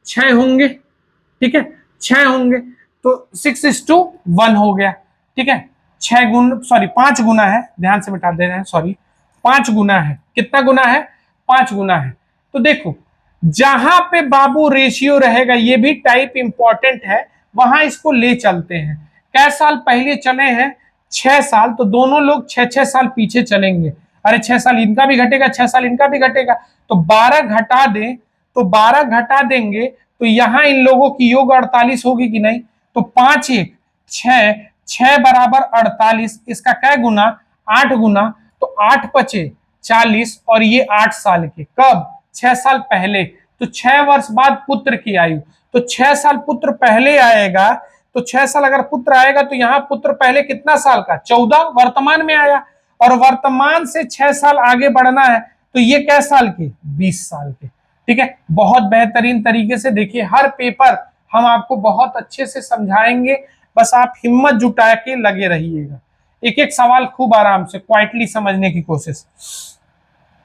6 होंगे, ठीक है, 6 होंगे तो 6:1 हो गया, ठीक है। 5 गुना है, ध्यान से मिटा दे रहे हैं, सॉरी 5 गुना है। कितना गुना है? 5 गुना है। तो देखो जहां पे बाबू रेशियो रहेगा, ये भी टाइप इंपॉर्टेंट है, वहां इसको ले चलते हैं। कै साल पहले चले हैं? 6 साल, तो दोनों लोग 6-6 साल पीछे चलेंगे। अरे 6 साल इनका भी घटेगा, 6 साल इनका भी घटेगा, तो 12 घटा दें, तो 12 घटा देंगे तो यहां इन लोगों की योग 48 होगी कि नहीं? तो 5 1 6, 6 बराबर 48, इसका क्या गुना? 8 गुना, तो 8 पचे 40 और ये 8 साल के। कब? 6 साल पहले। तो 6 वर्ष बाद पुत्र की आयु, तो 6 साल पुत्र पहले आएगा, तो 6 साल अगर पुत्र आएगा तो यहाँ पुत्र पहले कितना साल का? 14 वर्तमान में आया, और वर्तमान से 6 साल आगे बढ़ना है तो ये कै साल के? 20 साल के, ठीक है। बहुत बेहतरीन तरीके से देखिए, हर पेपर हम आपको बहुत अच्छे से समझाएंगे, बस आप हिम्मत जुटा के लगे रहिएगा। एक एक सवाल खूब आराम से क्वाइटली समझने की कोशिश।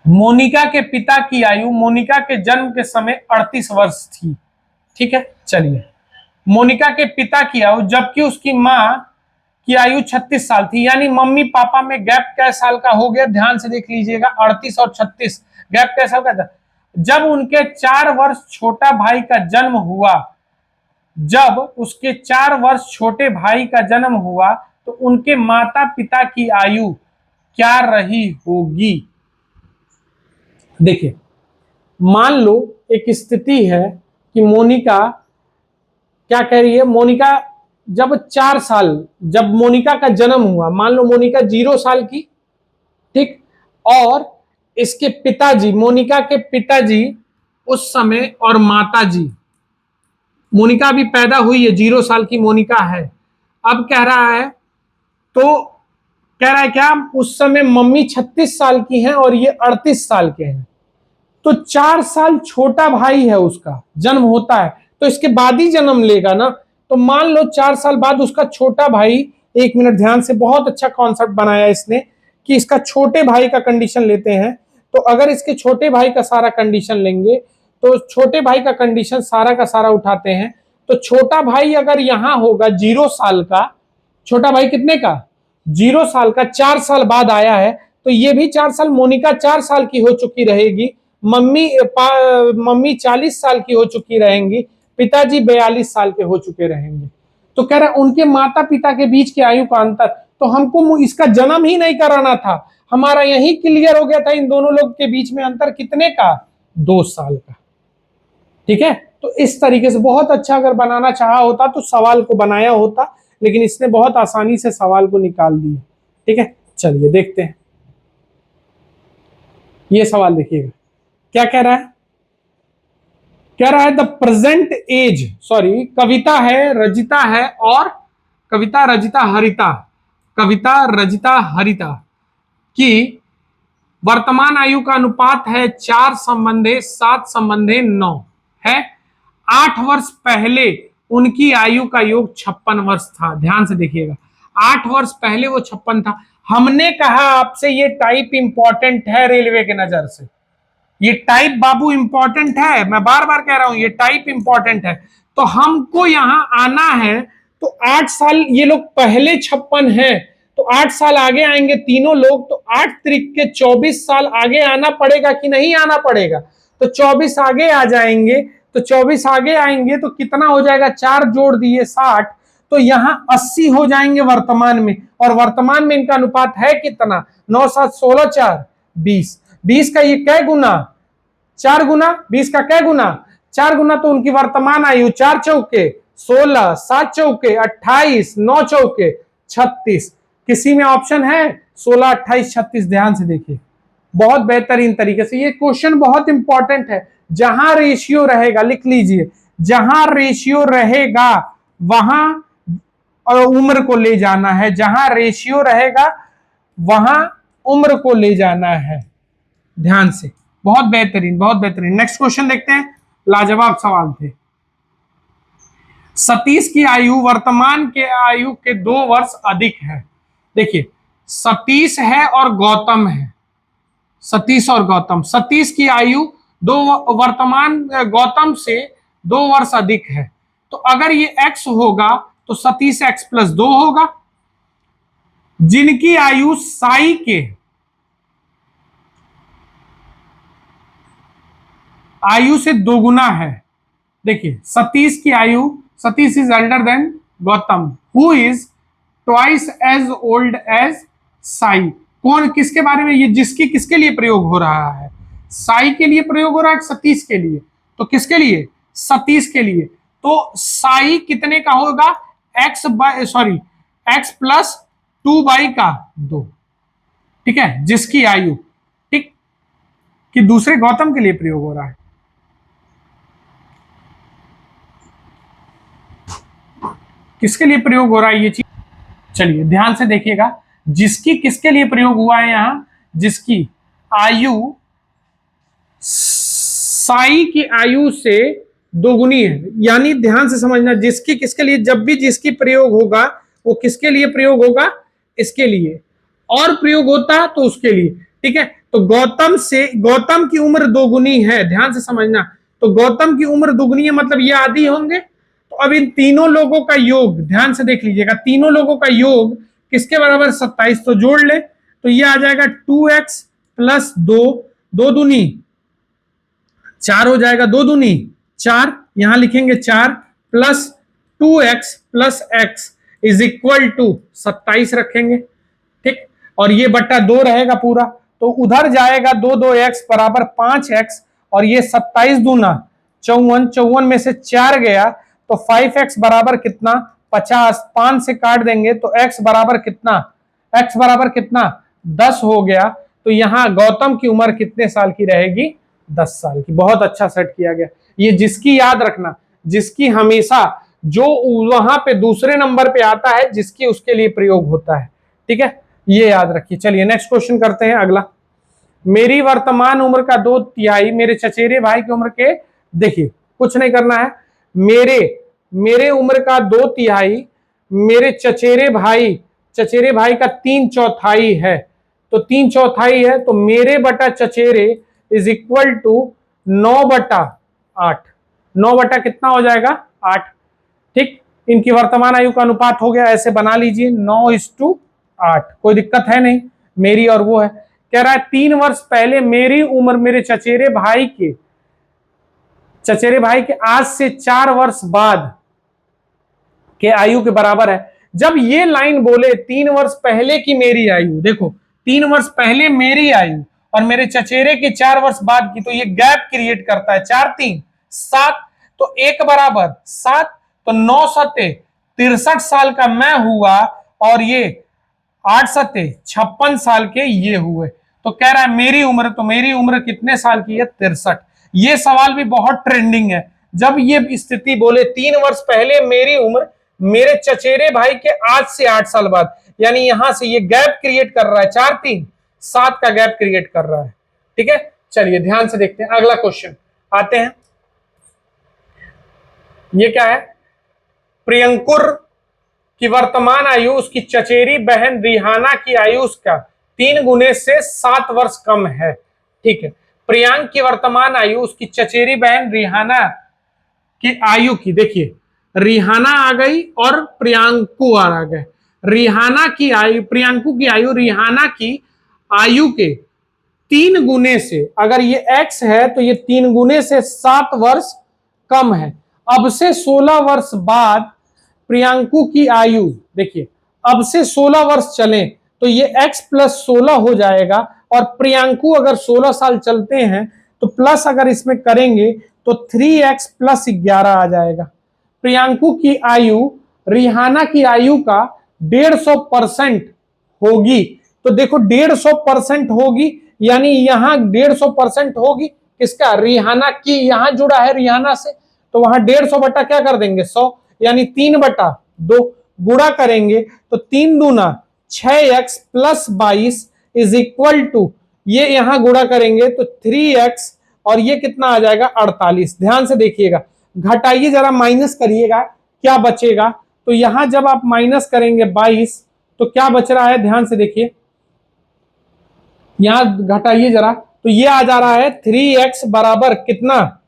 मोनिका के पिता की आयु मोनिका के जन्म के समय 38 वर्ष थी, ठीक है। चलिए, मोनिका के पिता की आयु, जबकि उसकी मां की आयु 36 साल थी, यानी मम्मी पापा में गैप कै साल का हो गया? ध्यान से देख लीजिएगा, 38 और 36 गैप कै साल का था? जब उनके 4 वर्ष छोटा भाई का जन्म हुआ, जब उसके 4 वर्ष छोटे भाई का जन्म हुआ तो उनके माता पिता की आयु क्या रही होगी? देखिए, मान लो एक स्थिति है कि मोनिका क्या कह रही है, मोनिका जब 4 साल, जब मोनिका का जन्म हुआ, मान लो मोनिका 0 साल की, ठीक, और इसके पिताजी, मोनिका के पिताजी उस समय, और माताजी, मोनिका अभी पैदा हुई है, 0 साल की मोनिका है। अब कह रहा है, तो कह रहा है क्या, उस समय मम्मी 36 साल की हैं और ये 38 साल के हैं, तो 4 साल छोटा भाई है, उसका जन्म होता है तो इसके बाद ही जन्म लेगा ना। तो मान लो 4 साल बाद उसका छोटा भाई, 1 मिनट ध्यान से, बहुत अच्छा कॉन्सेप्ट बनाया इसने कि इसका छोटे भाई का कंडीशन लेते हैं। तो अगर इसके छोटे भाई का सारा कंडीशन लेंगे तो छोटे भाई का कंडीशन सारा का सारा उठाते हैं, तो छोटा भाई अगर यहां होगा 0 साल का, छोटा भाई कितने का? 0 साल का, 4 साल बाद आया है, तो ये भी 4 साल, मोनिका 4 साल की हो चुकी रहेगी, मम्मी 40 साल की हो चुकी रहेंगी, पिताजी 42 साल के हो चुके रहेंगे। तो कह रहा उनके माता पिता के बीच के आयु का अंतर, तो हमको इसका जन्म ही नहीं कराना था, हमारा यही क्लियर हो गया था, इन दोनों लोग के बीच में अंतर कितने का? 2 साल का, ठीक है। तो इस तरीके से बहुत अच्छा अगर बनाना चाहा होता तो सवाल को बनाया होता, लेकिन इसने बहुत आसानी से सवाल को निकाल दिया, ठीक है। चलिए देखते हैं, ये सवाल देखिएगा क्या कह रहा है। कह रहा है द प्रेजेंट एज, सॉरी, कविता है, रजिता है, और कविता रजिता हरिता, कविता रजिता हरिता की वर्तमान आयु का अनुपात है 4:7:9 है। 8 वर्ष पहले उनकी आयु का योग 56 वर्ष था। ध्यान से देखिएगा, 8 वर्ष पहले वो 56 था। हमने कहा आपसे ये टाइप इंपॉर्टेंट है रेलवे के नजर से, ये टाइप बाबू इंपॉर्टेंट है, मैं बार बार कह रहा हूं ये टाइप इंपॉर्टेंट है। तो हमको यहां आना है, तो 8 साल ये लोग पहले 56 है, तो 8 साल आगे आएंगे तीनों लोग, तो 8 त्रिक के 24 साल आगे आना पड़ेगा कि नहीं आना पड़ेगा? तो 24 आगे आ जाएंगे, तो 24 आगे आएंगे तो कितना हो जाएगा? 4 जोड़ दिए 60, तो यहां 80 हो जाएंगे वर्तमान में, और वर्तमान में इनका अनुपात है कितना? 9 7 16 4 20। 20 का ये कै गुना, 4 गुना। 20 का कै गुना, 4 गुना। तो उनकी वर्तमान आयु 4 चौके 16, 7 चौके 28, 9 चौके 36। किसी में ऑप्शन है 16, 28, 36? ध्यान से देखिए, बहुत बेहतरीन तरीके से। ये क्वेश्चन बहुत इंपॉर्टेंट है। जहां रेशियो रहेगा, लिख लीजिए, जहां रेशियो रहेगा वहां उम्र को ले जाना है। जहां रेशियो रहेगा वहां उम्र को ले जाना है। ध्यान से, बहुत बेहतरीन, बहुत बेहतरीन। नेक्स्ट क्वेश्चन देखते हैं, लाजवाब सवाल थे। सतीश की आयु वर्तमान के आयु के 2 वर्ष अधिक है। देखिए, सतीश है और गौतम है, सतीश और गौतम। सतीश की आयु वर्तमान गौतम से 2 वर्ष अधिक है। तो अगर ये x होगा तो सतीश x प्लस 2 होगा। जिनकी आयु साई के आयु से दोगुना है। देखिए, सतीश की आयु, Satish is elder than Gautam, who is twice as old as Sai. कौन, किसके बारे में? ये जिसकी किसके लिए प्रयोग हो रहा है? साई के लिए प्रयोग हो रहा है, सतीश के लिए? तो किसके लिए? सतीश के लिए। तो साई कितने का होगा? x plus 2/2। ठीक है, जिसकी आयु, ठीक, कि दूसरे गौतम के लिए प्रयोग हो रहा है। किसके लिए प्रयोग हो रहा है ये चीज? चलिए ध्यान से देखिएगा, जिसकी किसके लिए प्रयोग हुआ है यहां? जिसकी आयु साई की आयु से दोगुनी है। यानी ध्यान से समझना, जिसकी किसके लिए, जब भी जिसकी प्रयोग होगा वो किसके लिए प्रयोग होगा? इसके लिए। और प्रयोग होता तो उसके लिए। ठीक है, तो गौतम की उम्र दोगुनी है, ध्यान से समझना। तो गौतम की उम्र दोगुनी है, मतलब ये आदि होंगे। तो अब इन तीनों लोगों का योग ध्यान से देख लीजिएगा, तीनों लोगों का योग किसके बराबर? 27। तो जोड़ ले तो ये आ जाएगा 2x प्लस 2, 2 दूनी 4 हो जाएगा, 2 दूनी 4, यहां लिखेंगे 4 plus 2x plus x is equal to 27 रखेंगे। ठीक, और ये बट्टा 2 रहेगा पूरा, तो उधर जाएगा 2 2x बराबर 5x, और ये 27 दूना 54, 54 में से 4 गया तो 5x बराबर कितना? 50। 5 से काट देंगे तो x बराबर कितना? x बराबर कितना? 10 हो गया। तो यहां गौतम की उम्र कितने साल की रहेगी? 10 साल की। बहुत अच्छा सेट किया गया। ये जिसकी याद रखना, जिसकी हमेशा जो वहां पे दूसरे नंबर पे आता है, जिसकी उसके लिए प्रयोग होता है। ठीक है, ये याद रखिए। चलिए नेक्स्ट क्वेश्चन करते हैं अगला। मेरी वर्तमान उम्र का 2/3 मेरे चचेरे भाई की उम्र के, देखिए कुछ नहीं करना है, मेरे उम्र का 2/3 मेरे चचेरे भाई का 3/4 है। तो 3/4 है, तो मेरे बटा चचेरे इज इक्वल टू 9/8। 9 बटा कितना हो जाएगा? 8। ठीक, इनकी वर्तमान आयु का अनुपात हो गया, ऐसे बना लीजिए 9:8। कोई दिक्कत है नहीं, मेरी और वो है। कह रहा है 3 वर्ष पहले मेरी उम्र मेरे चचेरे भाई के आज से 4 वर्ष बाद के आयु के बराबर है। जब ये लाइन बोले 3 वर्ष पहले की मेरी आयु, देखो 3 वर्ष पहले मेरी आयु और मेरे चचेरे के 4 वर्ष बाद की, तो ये गैप क्रिएट करता है। 4 3 7, तो 1 बराबर 7, तो 9 7 63 साल का मैं हुआ, और ये 8 7 56 साल के ये हुए। तो कह रहा है मेरी उम्र, तो मेरी उम्र कितने साल की है? 63। ये सवाल भी बहुत ट्रेंडिंग है। जब ये स्थिति बोले 3 वर्ष पहले मेरी उम्र मेरे चचेरे भाई के आज से 8 साल बाद, यानी यहां से ये गैप क्रिएट कर रहा है, 4 3 7 का गैप क्रिएट कर रहा है। ठीक है, चलिए ध्यान से देखते हैं अगला क्वेश्चन। आते हैं, ये क्या है? प्रियंकुर की वर्तमान आयु उसकी चचेरी बहन रिहाना की आयु उसका 3 गुने से 7 वर्ष कम है। ठीक है, प्रियांक की वर्तमान आयु उसकी चचेरी बहन रिहाना की आयु की, देखिए रिहाना आ गई और प्रियांकु आ गए। रिहाना की आयु, प्रियांकु की आयु रिहाना की आयु के 3 गुने से, अगर ये x है तो ये 3 गुने से 7 वर्ष कम है। अब से 16 वर्ष बाद प्रियांकु की आयु, देखिए अब से 16 वर्ष चले तो ये x प्लस 16 हो जाएगा। और प्रियांकु अगर 16 साल चलते हैं तो प्लस अगर इसमें करेंगे तो 3x प्लस 11 आ जाएगा। प्रियांकु की आयु रिहाना की आयु का 150% होगी। तो देखो 150% होगी, यानी यहां 150% होगी किसका, रिहाना की, यहां जुड़ा है रिहाना से, तो वहां 150 बटा क्या कर देंगे 100, यानी 3/2 गुणा करेंगे तो 3 दूना 6x plus 22 is equal to, ये यहां गुणा करेंगे तो 3x और ये कितना आ जाएगा 48। ध्यान से देखिएगा, घटाइए जरा, माइनस करिएगा, क्या बचेगा। तो यहां जब आप माइनस करेंगे 22 तो क्या बच रहा है, ध्यान से देखिए, यहां घटाइए जरा, तो ये आ जा रहा है 3x बराबर कितना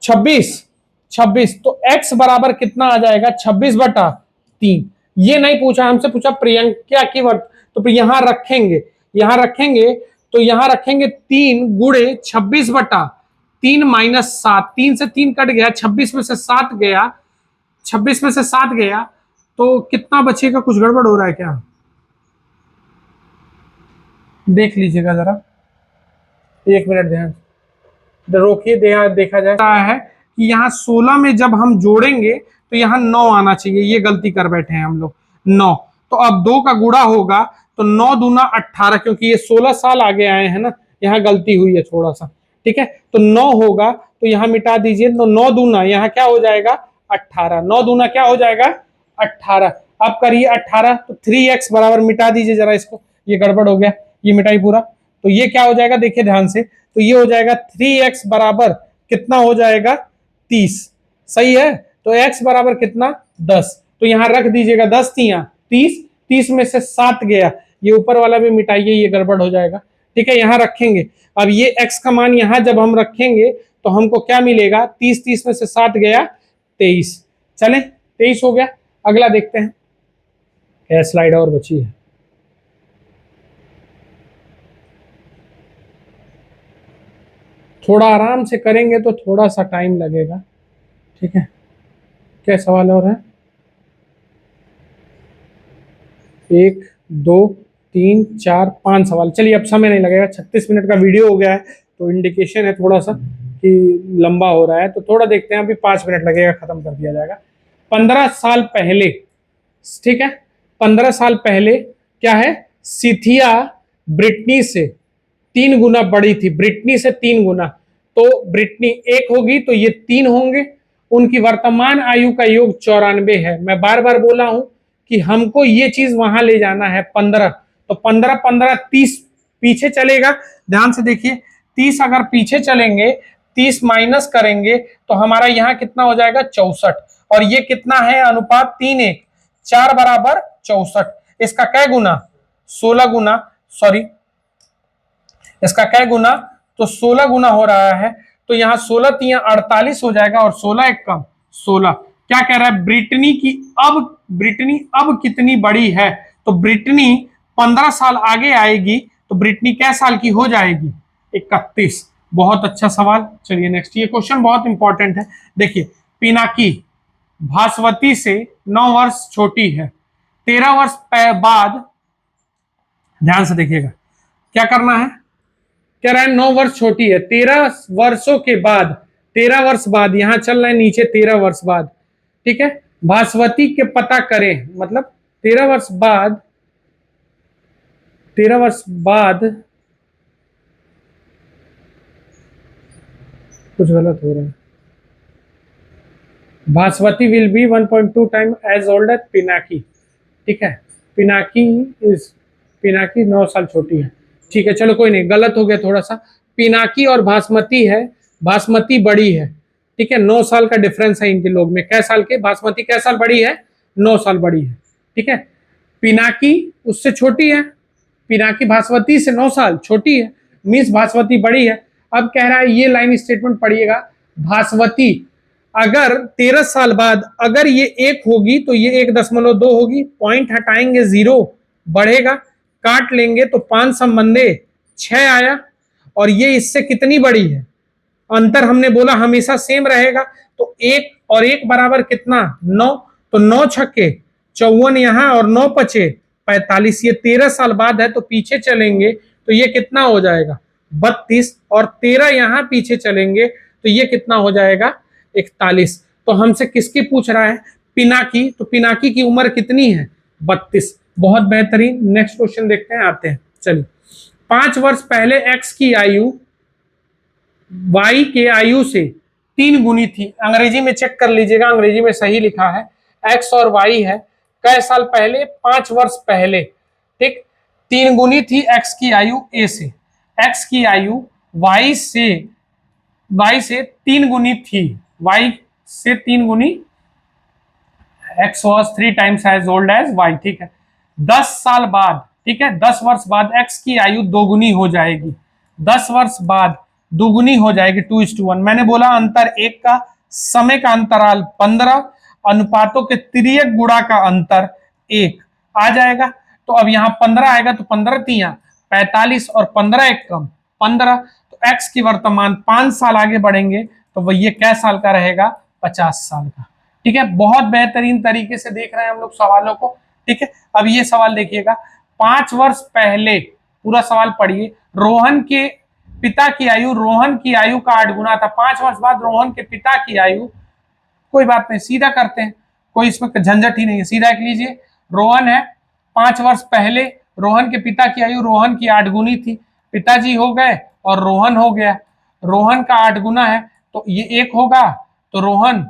26। तो x बराबर कितना आ जाएगा 26/3। ये नहीं पूछा हमसे, पूछा प्रियंका की वर्त, तो यहां रखेंगे, यहां रखेंगे तो यहां रखेंगे 3 गुणे 26/3 माइनस 7, 3 से 3 कट गया, 26 में से 7 गया, 26 में से 7 गया तो कितना बचेगा, कुछ गड़बड़ हो रहा है क्या, देख लीजिएगा जरा, 1 मिनट ध्यान रोकिए, देखा जाए है कि यहाँ 16 में जब हम जोड़ेंगे तो यहाँ 9 आना चाहिए, ये गलती कर बैठे हैं हम लोग 9। तो अब 2 का गुणा होगा तो 9 दूना 18, क्योंकि ये 16 साल आगे आए हैं ना, यहाँ गलती हुई है थोड़ा सा, ठीक है। तो 9 होगा तो यहाँ मिटा दीजिए, तो 9 दूना यहाँ क्या हो जाएगा 18, 9 दूना क्या हो जाएगा 18। अब करिए 18, तो 3x बराबर, मिटा दीजिए जरा इसको, ये गड़बड़ हो गया, ये मिटाई पूरा, तो ये क्या हो जाएगा देखिए ध्यान से, तो ये हो जाएगा 3x बराबर कितना हो जाएगा 30, सही है। तो x बराबर कितना 10, तो यहां रख दीजिएगा 10 तिया 30, 30 में से 7 गया, ये ऊपर वाला भी मिटाइए, ये गड़बड़ हो जाएगा, ठीक है, यहां रखेंगे। अब ये x का मान यहां जब हम रखेंगे तो हमको क्या मिलेगा, 30, 30 में से 7 गया 23, चले 23 हो गया। अगला देखते हैं, क्या स्लाइड और बची है, थोड़ा आराम से करेंगे तो थोड़ा सा टाइम लगेगा, ठीक है। क्या सवाल और है, 1 2 3 4 5 सवाल, चलिए अब समय नहीं लगेगा, 36 मिनट का वीडियो हो गया है तो इंडिकेशन है थोड़ा सा कि लंबा हो रहा है, तो थोड़ा देखते हैं, अभी 5 मिनट लगेगा, खत्म कर दिया जाएगा। 15 साल पहले, ठीक है, 15 साल पहले क्या है, सिथिया ब्रिटनी से 3 गुना बड़ी थी, ब्रिटनी से 3 गुना, तो ब्रिटनी 1 होगी तो ये 3 होंगे। उनकी वर्तमान आयु का योग 94 है। मैं बार बार बोला हूं कि हमको ये चीज वहां ले जाना है 15, तो 15 15 30 पीछे चलेगा, ध्यान से देखिए, 30 अगर पीछे चलेंगे, 30 माइनस करेंगे तो हमारा यहाँ कितना हो जाएगा 64, और ये कितना है अनुपात 3:1, 4 बराबर 64, इसका क्या गुना 16 गुना, सॉरी इसका क्या गुना, तो 16 गुना हो रहा है, तो यहाँ 16 तिया 48 हो जाएगा, और 16 एक कम 16। क्या कह रहा है, ब्रिटनी अब कितनी बड़ी है, तो ब्रिटनी 15 साल आगे आएगी तो ब्रिटनी क्या साल की हो जाएगी 31। बहुत अच्छा सवाल, चलिए नेक्स्ट, ये क्वेश्चन बहुत इंपॉर्टेंट है। देखिए, पिनाकी भास्वती से 9 वर्ष छोटी है, 13 वर्ष बाद, ध्यान से देखिएगा क्या करना है, कह रहा है 9 वर्ष छोटी है, 13 वर्षों के बाद, 13 वर्ष बाद, यहां चल रहे हैं नीचे 13 वर्ष बाद, ठीक है, भास्वती के पता करें, मतलब 13 वर्ष बाद, 13 वर्ष बाद, कुछ गलत हो रहा है, Bhaswati will be 1.2 time as old as Pinaki, ठीक है, पिनाकी 9 साल छोटी है, ठीक है, चलो कोई नहीं, गलत हो गया थोड़ा सा, पिनाकी और बासमती है, बासमती बड़ी है, ठीक है, 9 साल का डिफरेंस है इनके लोग में, कै साल के, बासमती कै साल बड़ी है 9 साल बड़ी है, ठीक है, पिनाकी उससे छोटी है, पिनाकी बासमती से 9 साल छोटी है, मीन्स बासमती बड़ी है। अब कह रहा है, ये लाइन स्टेटमेंट पढ़िएगा, बासमती अगर 13 साल बाद अगर ये 1 होगी तो ये 1.2 होगी, पॉइंट हटाएंगे 0 बढ़ेगा, काट लेंगे तो 5 संबंधे 6 आया, और ये इससे कितनी बड़ी है, अंतर हमने बोला हमेशा सेम रहेगा, तो 1 और 1 बराबर कितना 9, तो 9 छक्के 54 यहां और 9 पचे 45, ये 13 साल बाद है, तो पीछे चलेंगे तो ये कितना हो जाएगा 32, और 13 यहाँ पीछे चलेंगे तो ये कितना हो जाएगा 41। तो हमसे किसकी पूछ रहा है, पिनाकी। तो पिनाकी की उम्र कितनी है 32। बहुत बेहतरीन, नेक्स्ट क्वेश्चन देखते हैं, आते हैं। चलिए, 5 वर्ष पहले एक्स की आयु वाई के आयु से 3 गुनी थी। अंग्रेजी में चेक कर लीजिएगा, अंग्रेजी में सही लिखा है, एक्स और वाई है, कई साल पहले 5 वर्ष पहले, ठीक। 3 गुनी थी एक्स की आयु ए से, एक्स की आयु वाई से 3 गुनी थी, वाई से 3 गुनी, X was 3 times as old as Y, ठीक है। 10 साल बाद, ठीक है, 10 वर्ष बाद एक्स की आयु दोगुनी हो जाएगी, 10 वर्ष बाद दोगुनी हो जाएगी 2:1। मैंने बोला अंतर 1 का, समय का अंतराल 15, अनुपातों के तिर्यक गुणा का अंतर 1 आ जाएगा। तो अब यहाँ 15 आएगा, तो 15 तिया 45 और 15 एक कम 15, तो एक्स की वर्तमान 5 साल आगे बढ़ेंगे तो वह ये कै साल का रहेगा 50 साल का, ठीक है। बहुत बेहतरीन तरीके से देख रहे हैं हम लोग सवालों को, ठीक है। अब ये सवाल देखिएगा, 5 वर्ष पहले, पूरा सवाल पढ़िए, रोहन के पिता की आयु रोहन की आयु का 8 गुना था। 5 वर्ष बाद रोहन के पिता की आयु, कोई बात नहीं, सीधा करते हैं, कोई इसमें झंझट ही नहीं है, सीधा लिख लीजिए। रोहन है, 5 वर्ष पहले रोहन के पिता की आयु रोहन की 8 गुनी थी, पिताजी हो गए और रोहन हो गया, रोहन का 8 गुना है तो ये 1 होगा, तो रोहन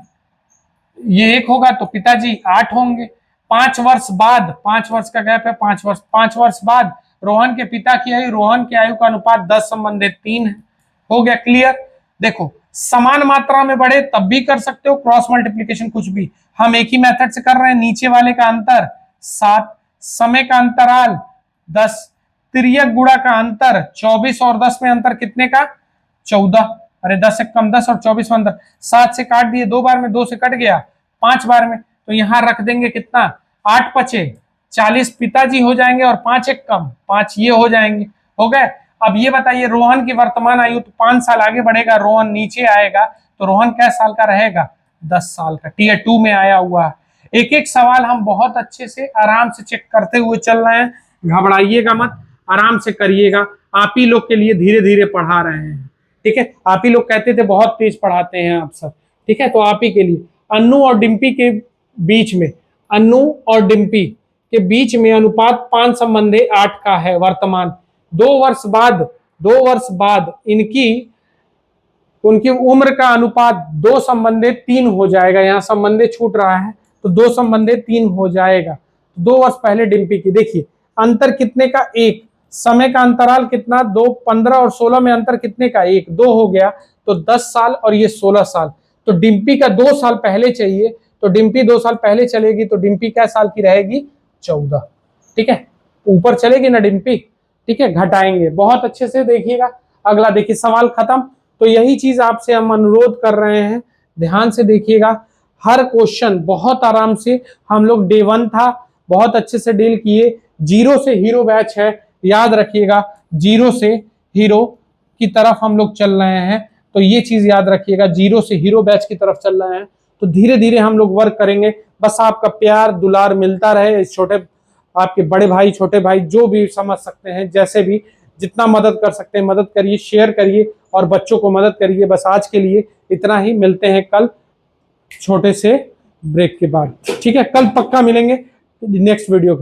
ये 1 होगा तो पिताजी 8 होंगे। 5 वर्ष बाद, 5 वर्ष का गैप है, 5 वर्ष बाद रोहन के पिता की आयु रोहन की आयु का अनुपात 10 संबंधित 3 है। हो गया क्लियर। देखो, समान मात्रा में बढ़े तब भी कर सकते हो, क्रॉस मल्टीप्लीकेशन कुछ भी, हम एक ही मेथड से कर रहे हैं। नीचे वाले का अंतर 7, समय का अंतराल 10, तिर्यक गुणा का अंतर 24 और 10 में अंतर कितने का 14, अरे 10 से कम 10 और 24 में अंतर, 7 से काट दिए 2 बार में, 2 से कट गया 5 बार में, तो यहां रख देंगे कितना 8 पचे 40 पिताजी हो जाएंगे और 5 एक कम 5 ये हो जाएंगे, हो गए। अब ये बताइए, रोहन की वर्तमान आयु तो 5 साल आगे बढ़ेगा, रोहन नीचे आएगा तो रोहन कै साल का रहेगा 10 साल का। टीयर 2 में आया हुआ है। एक एक सवाल हम बहुत अच्छे से आराम से चेक करते हुए चल रहे हैं, घबराइएगा मत, आराम से करिएगा। आप ही लोग के लिए धीरे धीरे पढ़ा रहे हैं, ठीक है। आप ही लोग कहते थे बहुत तेज पढ़ाते हैं आप सब, ठीक है, तो आप ही के लिए। अन्नू और डिम्पी के बीच में, अन्नू और डिम्पी के बीच में अनुपात 5 संबंधे 8 का है वर्तमान। 2 वर्ष बाद उनकी उम्र का अनुपात 2 संबंधे 3 हो जाएगा। यहाँ संबंधे छूट रहा है तो 2 संबंधे 3 हो जाएगा। 2 वर्ष पहले डिम्पी की, देखिए अंतर कितने का 1, समय का अंतराल कितना 2, 15 और 16 में अंतर कितने का 1, 2 हो गया, तो 10 साल और ये 16 साल, तो डिम्पी का 2 साल पहले चाहिए, तो डिम्पी 2 साल पहले चलेगी, तो डिम्पी क्या साल की रहेगी 14, ठीक है। ऊपर चलेगी ना डिम्पी, ठीक है, घटाएंगे बहुत अच्छे से। देखिएगा अगला, देखिए सवाल खत्म। तो यही चीज आपसे हम अनुरोध कर रहे हैं, ध्यान से देखिएगा, हर क्वेश्चन बहुत आराम से, हम लोग डे 1 था बहुत अच्छे से डील किए। 0 से हीरो बैच है, याद रखिएगा, 0 से हीरो की तरफ हम लोग चल रहे हैं, तो ये चीज याद रखिएगा, 0 से हीरो बैच की तरफ चल रहे हैं। तो धीरे धीरे हम लोग वर्क करेंगे, बस आपका प्यार दुलार मिलता रहे। इस छोटे, आपके बड़े भाई छोटे भाई जो भी समझ सकते हैं, जैसे भी जितना मदद कर सकते हैं मदद करिए, शेयर करिए और बच्चों को मदद करिए। बस आज के लिए इतना ही, मिलते हैं कल छोटे से ब्रेक के बाद, ठीक है। कल पक्का मिलेंगे नेक्स्ट वीडियो।